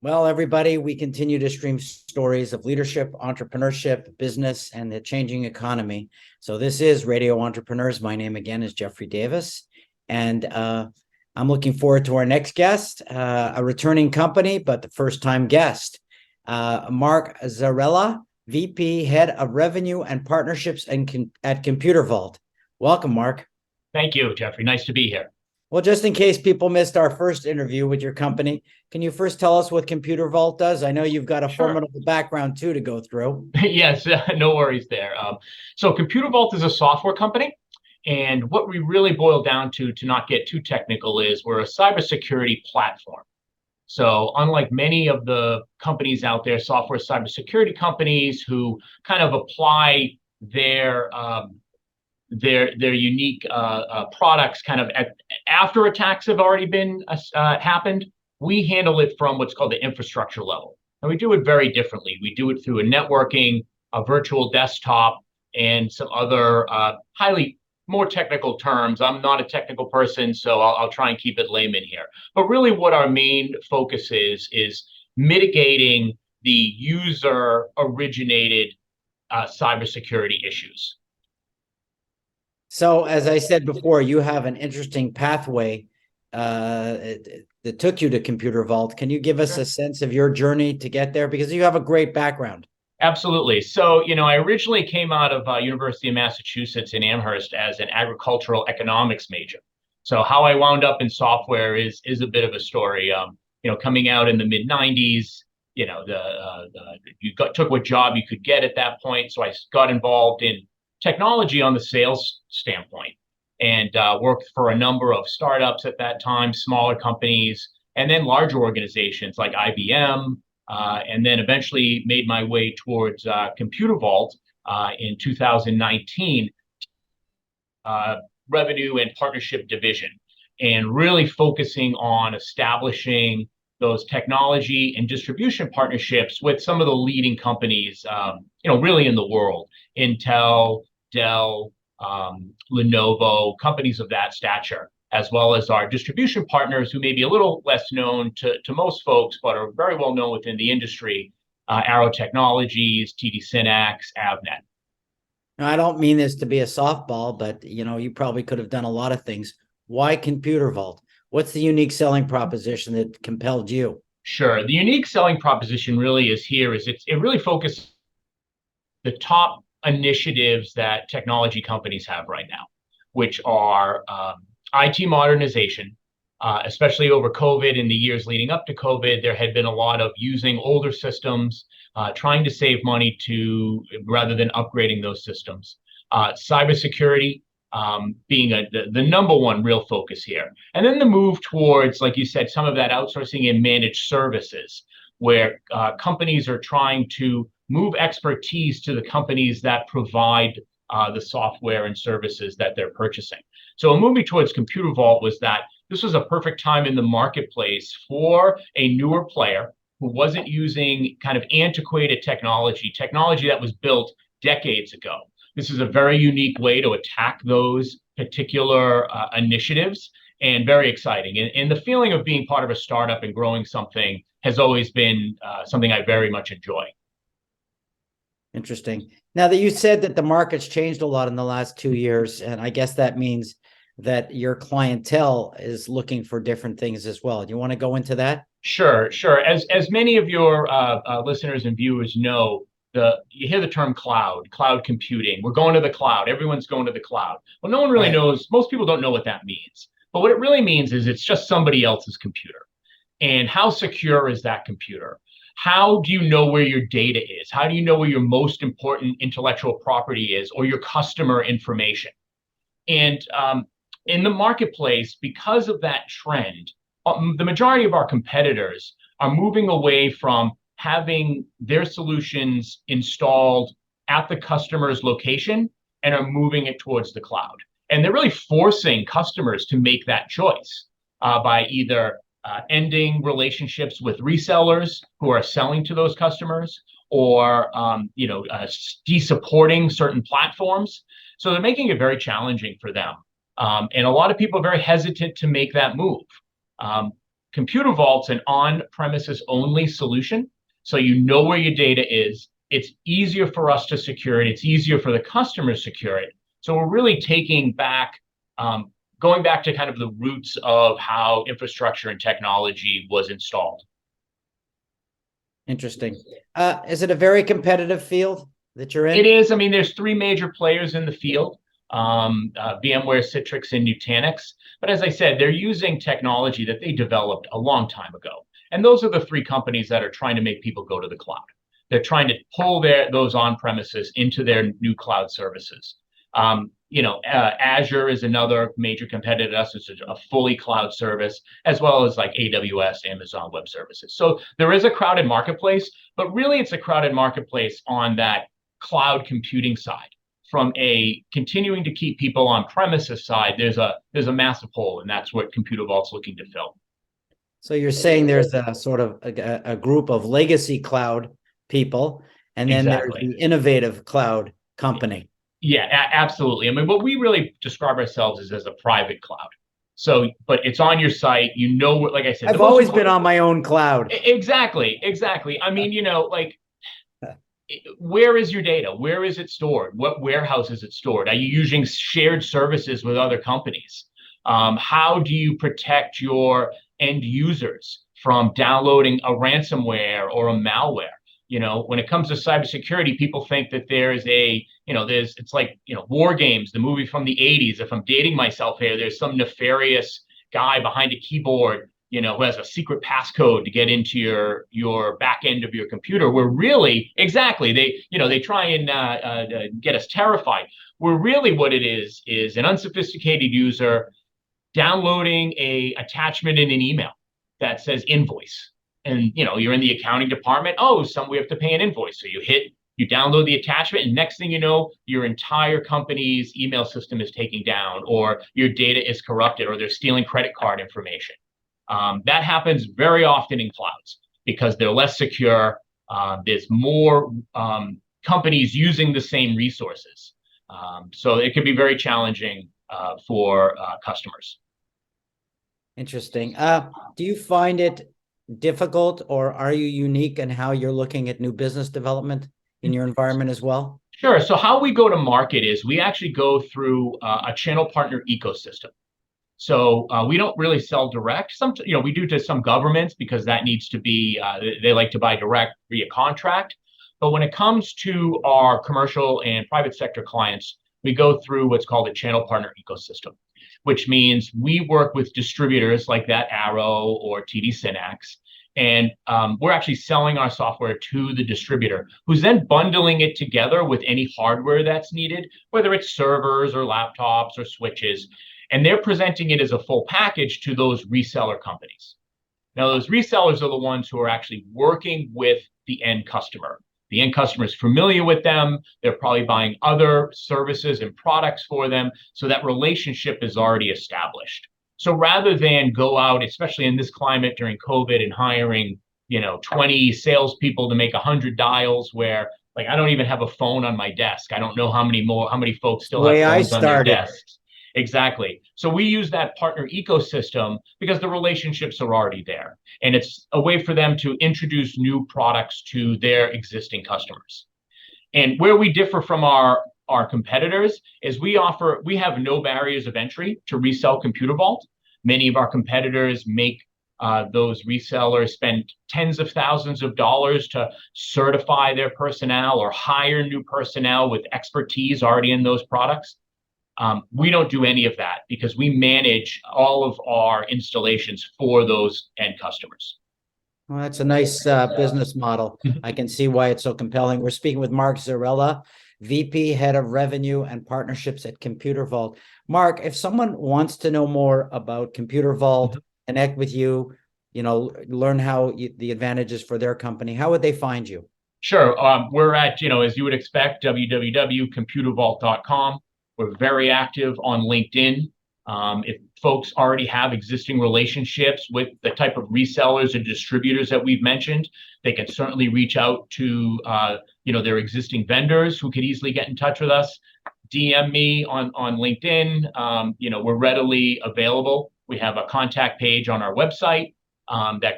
Well, everybody, we continue to stream stories of leadership, entrepreneurship, business, and the changing economy. So this is Radio Entrepreneurs. My name again is JDavis, and I'm looking forward to our next guest, a returning company, but the first-time guest, Marc Zarrella, VP, Head of Revenue and Partnerships at ComputerVault. Welcome, Marc. Thank you, Jeffrey. Nice to be here. Well, just in case people missed our first interview with your company, can you first tell us what ComputerVault does? I know you've got a formidable background too to go through. Yes, no worries there. So ComputerVault is a software company, and what we really boil down to not get too technical, is we're a cybersecurity platform. So unlike many of the companies out there, software cybersecurity companies who kind of apply their unique products kind of after attacks have already been happened, we handle it from what's called the infrastructure level. And we do it very differently. We do it through a networking, a virtual desktop, and some other highly more technical terms. I'm not a technical person, so I'll try and keep it layman here. But really what our main focus is mitigating the user-originated cybersecurity issues. So, as I said before, you have an interesting pathway that took you to ComputerVault. Can you give us a sense of your journey to get there? Because you have a great background. Absolutely. So, I originally came out of University of Massachusetts in Amherst as an agricultural economics major. So how I wound up in software is a bit of a story. Coming out in the mid-90s, you took what job you could get at that point. So I got involved in technology on the sales standpoint, and worked for a number of startups at that time, smaller companies, and then larger organizations like IBM, and then eventually made my way towards ComputerVault in 2019, Revenue and Partnership Division, and really focusing on establishing those technology and distribution partnerships with some of the leading companies, really in the world. Intel, Dell, Lenovo, companies of that stature, as well as our distribution partners who may be a little less known to most folks, but are very well known within the industry, Arrow Technologies, TD Synnex, Avnet. Now, I don't mean this to be a softball, but you probably could have done a lot of things. Why ComputerVault? What's the unique selling proposition that compelled you? Sure. The unique selling proposition really is it really focuses the top initiatives that technology companies have right now, which are IT modernization, especially over COVID and the years leading up to COVID. There had been a lot of using older systems, trying to save money rather than upgrading those systems. Cybersecurity being the number one real focus here. And then the move towards, like you said, some of that outsourcing and managed services, where companies are trying to move expertise to the companies that provide the software and services that they're purchasing. So a moving towards ComputerVault was that this was a perfect time in the marketplace for a newer player who wasn't using kind of antiquated technology that was built decades ago. This is a very unique way to attack those particular initiatives, and very exciting. And the feeling of being part of a startup and growing something has always been something I very much enjoy. Interesting. Now that you said that the market's changed a lot in the last 2 years, and I guess that means that your clientele is looking for different things as well. Do you want to go into that? Sure. As many of your listeners and viewers know, you hear the term cloud computing. We're going to the cloud. Everyone's going to the cloud. Well, no one really knows. Most people don't know what that means. But what it really means is it's just somebody else's computer. And how secure is that computer? How do you know where your data is? How do you know where your most important intellectual property is, or your customer information? And in the marketplace, because of that trend, the majority of our competitors are moving away from having their solutions installed at the customer's location and are moving it towards the cloud. And they're really forcing customers to make that choice by either ending relationships with resellers who are selling to those customers, or de-supporting certain platforms. So they're making it very challenging for them. And a lot of people are very hesitant to make that move. ComputerVault's an on-premises only solution. So you know where your data is. It's easier for us to secure it. It's easier for the customer to secure it. So we're really taking back, going back to kind of the roots of how infrastructure and technology was installed. Interesting. Is it a very competitive field that you're in? It is. I mean, there's three major players in the field, VMware, Citrix, and Nutanix. But as I said, they're using technology that they developed a long time ago. And those are the three companies that are trying to make people go to the cloud. They're trying to pull those on-premises into their new cloud services. Azure is another major competitor to us. It's a fully cloud service, as well as like AWS, Amazon Web Services. So there is a crowded marketplace, but really it's a crowded marketplace on that cloud computing side. From a continuing to keep people on premises side, there's a massive hole, and that's what ComputerVault's looking to fill. So you're saying there's a sort of a group of legacy cloud people, and then Exactly. there's the innovative cloud company. Yeah, absolutely. I mean, what we really describe ourselves as a private cloud. So, but it's on your site. Like I said, I've always been on my own cloud. Exactly. I mean, where is your data? Where is it stored? What warehouse is it stored? Are you using shared services with other companies? How do you protect your end users from downloading a ransomware or a malware? When it comes to cybersecurity, people think that it's like War Games, the movie from the 80s. If I'm dating myself here, there's some nefarious guy behind a keyboard, who has a secret passcode to get into your back end of your computer. Where really, exactly, they try and get us terrified. Where really what it is an unsophisticated user downloading a attachment in an email that says invoice. And you're in the accounting department. Oh, we have to pay an invoice. So you download the attachment, and next thing you know, your entire company's email system is taken down, or your data is corrupted, or they're stealing credit card information. That happens very often in clouds because they're less secure. There's more companies using the same resources. So it can be very challenging for customers. Interesting. Do you find it difficult, or are you unique in how you're looking at new business development in your environment as well? Sure. So how we go to market is we actually go through a channel partner ecosystem. So we don't really sell direct. We do to some governments because that needs to be, they like to buy direct via contract. But when it comes to our commercial and private sector clients, we go through what's called a channel partner ecosystem, which means we work with distributors like that Arrow or TD Synnex, and we're actually selling our software to the distributor, who's then bundling it together with any hardware that's needed, whether it's servers or laptops or switches, and they're presenting it as a full package to those reseller companies. Now, those resellers are the ones who are actually working with the end customer. The end customer is familiar with them. They're probably buying other services and products for them. So that relationship is already established. So rather than go out, especially in this climate during COVID, and hiring, 20 salespeople to make 100 dials, where like I don't even have a phone on my desk. I don't know how many folks still have phones on their desks. Exactly. So we use that partner ecosystem because the relationships are already there. And it's a way for them to introduce new products to their existing customers. And where we differ from our competitors is we have no barriers of entry to resell ComputerVault. Many of our competitors make those resellers spend tens of thousands of dollars to certify their personnel or hire new personnel with expertise already in those products. We don't do any of that because we manage all of our installations for those end customers. Well, that's a nice business model. I can see why it's so compelling. We're speaking with Marc Zarrella, VP, Head of Revenue and Partnerships at ComputerVault. Marc, if someone wants to know more about ComputerVault, connect with you, learn the advantages for their company, how would they find you? Sure. We're at, as you would expect, www.computervault.com. We're very active on LinkedIn. If folks already have existing relationships with the type of resellers and distributors that we've mentioned, they can certainly reach out to their existing vendors who could easily get in touch with us. DM me on LinkedIn. We're readily available. We have a contact page on our website. that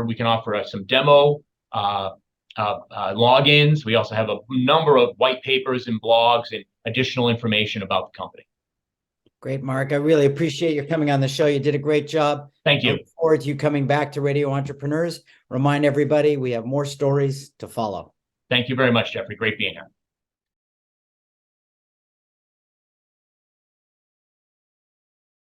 we can offer some demo logins. We also have a number of white papers and blogs and additional information about the company. Great, Mark. I really appreciate your coming on the show. You did a great job. Thank you. I look forward to you coming back to Radio Entrepreneurs. Remind everybody we have more stories to follow. Thank you very much, Jeffrey. Great being here.